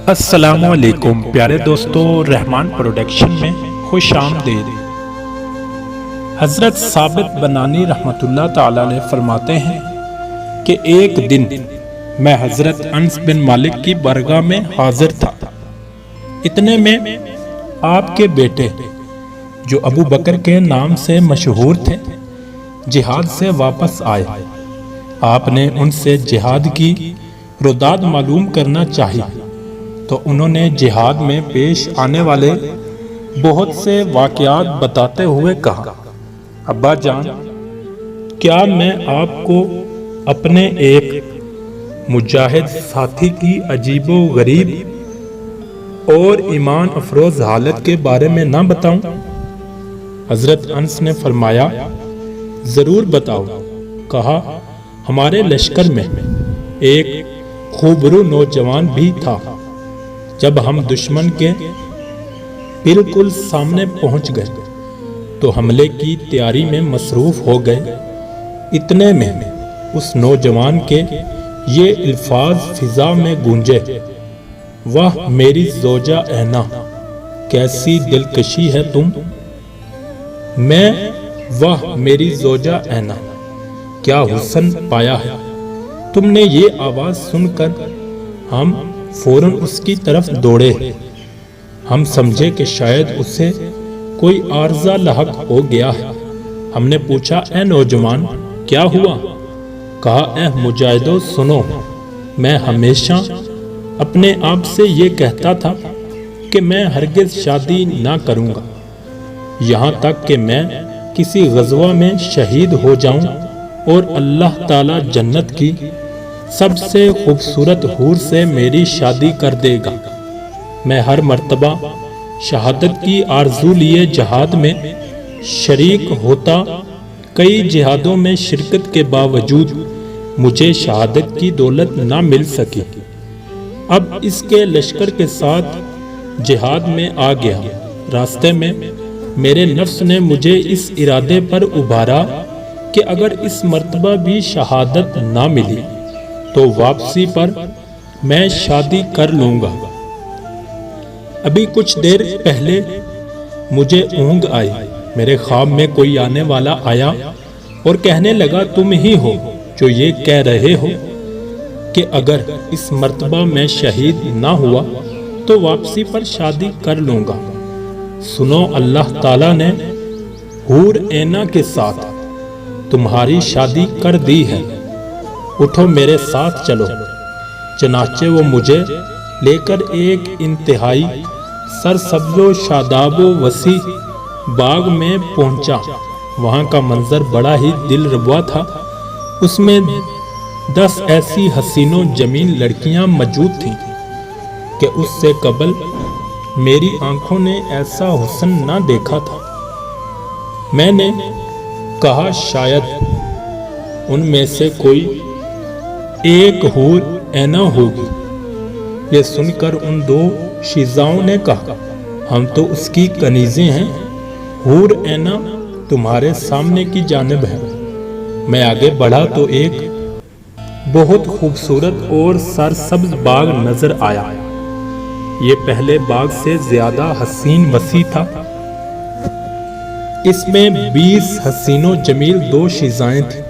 السلام علیکم پیارے دوستو، رحمان پروڈکشن میں خوش آمدید۔ حضرت ثابت بنانی رحمۃ اللہ تعالی علیہ فرماتے ہیں کہ ایک دن میں حضرت انس بن مالک کی بارگاہ میں حاضر تھا۔ اتنے میں آپ کے بیٹے جو ابو بکر کے نام سے مشہور تھے جہاد سے واپس آئے۔ آپ نے ان سے جہاد کی روداد معلوم کرنا چاہی تو انہوں نے جہاد میں پیش آنے والے بہت سے واقعات بتاتے ہوئے کہا، ابا جان، کیا میں آپ کو اپنے ایک مجاہد ساتھی کی عجیب و غریب اور ایمان افروز حالت کے بارے میں نہ بتاؤں؟ حضرت انس نے فرمایا، ضرور بتاؤ۔ کہا، ہمارے لشکر میں ایک خوبرو نوجوان بھی تھا۔ جب ہم دشمن کے بالکل سامنے پہنچ گئے تو حملے کی تیاری میں مصروف ہو گئے۔ اتنے میں اس نوجوان کے یہ الفاظ فضا میں گونجے، واہ میری زوجہ اینا، کیسی دلکشی ہے تم۔ میں، واہ میری زوجہ اینا، کیا حسن پایا ہے۔ تم نے یہ آواز سن کر ہم فوراً اس کی طرف دوڑے۔ ہم سمجھے کہ شاید اسے کوئی عارضہ لاحق ہو گیا ہے۔ ہم نے پوچھا، اے نوجوان، کیا ہوا؟ کہا، اے مجاہدو سنو، میں ہمیشہ اپنے آپ سے یہ کہتا تھا کہ میں ہرگز شادی نہ کروں گا، یہاں تک کہ میں کسی غزوہ میں شہید ہو جاؤں اور اللہ تعالی جنت کی سب سے خوبصورت حور سے میری شادی کر دے گا۔ میں ہر مرتبہ شہادت کی آرزو لیے جہاد میں شریک ہوتا، کئی جہادوں میں شرکت کے باوجود مجھے شہادت کی دولت نہ مل سکی۔ اب اس کے لشکر کے ساتھ جہاد میں آ گیا۔ راستے میں میرے نفس نے مجھے اس ارادے پر ابھارا کہ اگر اس مرتبہ بھی شہادت نہ ملی تو واپسی پر میں شادی کر لوں گا۔ ابھی کچھ دیر پہلے مجھے اونگ آئی۔ میرے خواب میں کوئی آنے والا آیا اور کہنے لگا، تم ہی ہو جو یہ کہہ رہے ہو کہ اگر اس مرتبہ میں شہید نہ ہوا تو واپسی پر شادی کر لوں گا۔ سنو، اللہ تعالیٰ نے حور اینا کے ساتھ تمہاری شادی کر دی ہے، اٹھو میرے ساتھ چلو۔ چنانچہ وہ مجھے لے کر ایک انتہائی سرسبز و شاداب و وسیع باغ میں پہنچا۔ وہاں کا منظر بڑا ہی دل ربا تھا۔ اس میں 10 ایسی حسین و جمیل لڑکیاں موجود تھیں کہ اس سے قبل میری آنکھوں نے ایسا حسن نہ دیکھا تھا۔ میں نے کہا، شاید ان میں سے کوئی ایک حور اینا ہوگی۔ یہ سن کر ان 2 شیزاؤں نے کہا، ہم تو اس کی کنیزیں ہیں، حور اینا تمہارے سامنے کی جانب ہے۔ میں آگے بڑھا تو ایک بہت خوبصورت اور سرسبز باغ نظر آیا۔ یہ پہلے باغ سے زیادہ حسین وسیع تھا۔ اس میں 20 حسین و جمیل 2 شیزائیں تھیں۔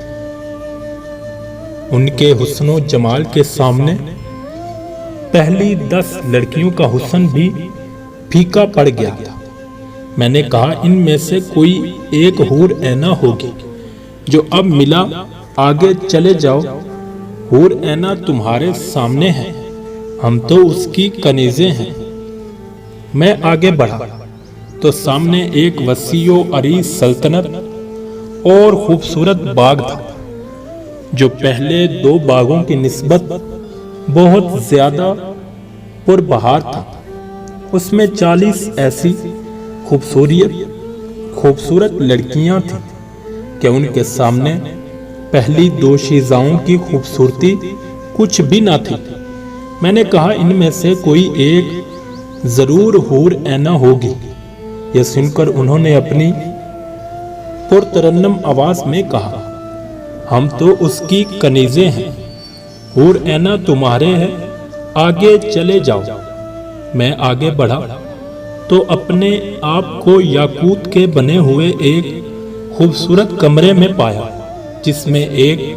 ان کے حسن و جمال کے سامنے پہلی 10 لڑکیوں کا حسن بھی پھیکا پڑ گیا تھا۔ میں نے کہا، ان میں سے کوئی ایک حور اینا ہوگی جو اب ملا، آگے چلے جاؤ، حور اینا تمہارے سامنے ہے، ہم تو اس کی کنیزیں ہیں۔ میں آگے بڑھا تو سامنے ایک وسیع و عریض سلطنت اور خوبصورت باغ تھا جو پہلے 2 باغوں کی نسبت بہت زیادہ پربہار تھا۔ اس میں 40 ایسی خوبصورت لڑکیاں تھیں کہ ان کے سامنے پہلی 2 شیزاؤں کی خوبصورتی کچھ بھی نہ تھی۔ میں نے کہا، ان میں سے کوئی ایک ضرور حور اینا ہوگی۔ یہ سن کر انہوں نے اپنی پرترنم آواز میں کہا، ہم تو اس کی کنیزیں ہیں، حور اینا تمہارے ہیں، آگے چلے جاؤ۔ میں آگے بڑھا تو اپنے آپ کو یاقوت کے بنے ہوئے ایک خوبصورت کمرے میں پایا، جس میں ایک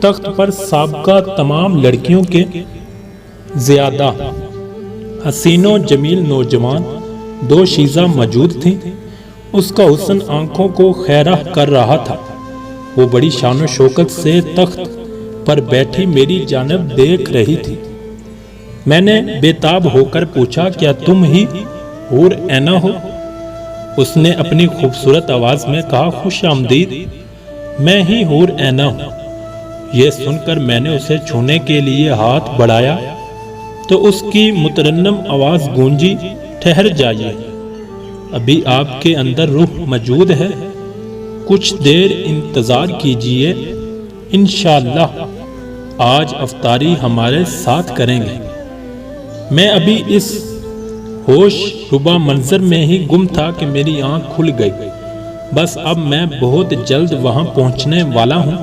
تخت پر سابقہ تمام لڑکیوں کے زیادہ حسین و جمیل نوجوان دو شیزہ موجود تھیں۔ اس کا حسن آنکھوں کو خیرہ کر رہا تھا۔ وہ بڑی شان و شوکت سے تخت پر بیٹھی میری جانب دیکھ رہی تھی۔ میں نے بے تاب ہو کر پوچھا، کیا تم ہی حور عینہ ہو؟ اس نے اپنی خوبصورت آواز میں کہا، خوش آمدید، میں ہی حور عینہ ہوں۔ یہ سن کر میں نے اسے چھونے کے لیے ہاتھ بڑھایا تو اس کی مترنم آواز گونجی، ٹھہر جائیے، ابھی آپ کے اندر روح موجود ہے، کچھ دیر انتظار کیجئے، انشاءاللہ آج افطاری ہمارے ساتھ کریں گے۔ میں ابھی اس ہوش ربا منظر میں ہی گم تھا کہ میری آنکھ کھل گئی۔ بس اب میں بہت جلد وہاں پہنچنے والا ہوں۔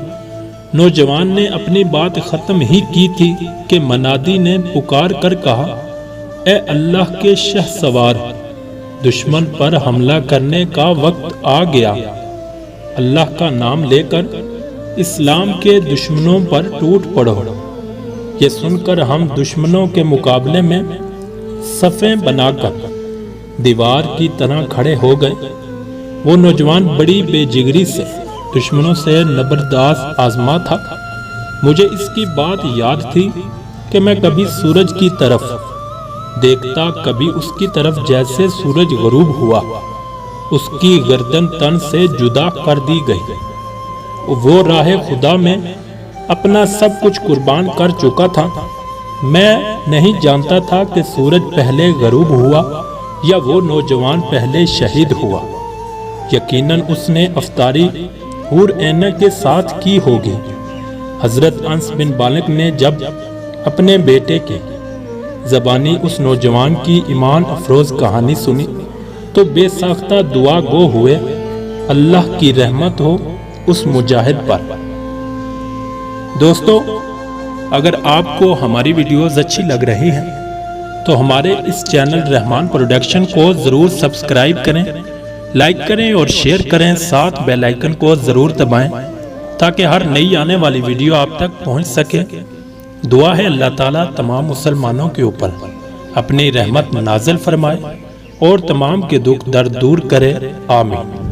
نوجوان نے اپنی بات ختم ہی کی تھی کہ منادی نے پکار کر کہا، اے اللہ کے شہ سوار، دشمن پر حملہ کرنے کا وقت آ گیا۔ اللہ کا نام لے کر اسلام کے دشمنوں پر ٹوٹ پڑو۔ یہ سن کر ہم دشمنوں کے مقابلے میں صفیں بنا کر دیوار کی طرح کھڑے ہو گئے۔ وہ نوجوان بڑی بے جگری سے دشمنوں سے زبردست آزما تھا۔ مجھے اس کی بات یاد تھی کہ میں کبھی سورج کی طرف دیکھتا، کبھی اس کی طرف جیسے سورج غروب ہوا اس کی گردن تن سے جدا کر دی گئی۔ وہ راہ خدا میں اپنا سب کچھ قربان کر چکا تھا۔ میں نہیں جانتا تھا کہ سورج پہلے غروب ہوا یا وہ نوجوان پہلے شہید ہوا۔ یقیناً اس نے افطاری حور عینہ کے ساتھ کی ہوگی۔ حضرت انس بن مالک نے جب اپنے بیٹے کی زبانی اس نوجوان کی ایمان افروز کہانی سنی تو بے ساختہ دعا گو ہوئے، اللہ کی رحمت ہو اس مجاہد پر۔ دوستو، اگر آپ کو ہماری ویڈیوز اچھی لگ رہی ہیں تو ہمارے اس چینل رحمان پروڈکشن کو ضرور سبسکرائب کریں، لائک کریں اور شیئر کریں، ساتھ بیل آئیکن کو ضرور دبائیں تاکہ ہر نئی آنے والی ویڈیو آپ تک پہنچ سکے۔ دعا ہے اللہ تعالیٰ تمام مسلمانوں کے اوپر اپنی رحمت نازل فرمائے اور تمام کے دکھ درد دور کرے، آمین۔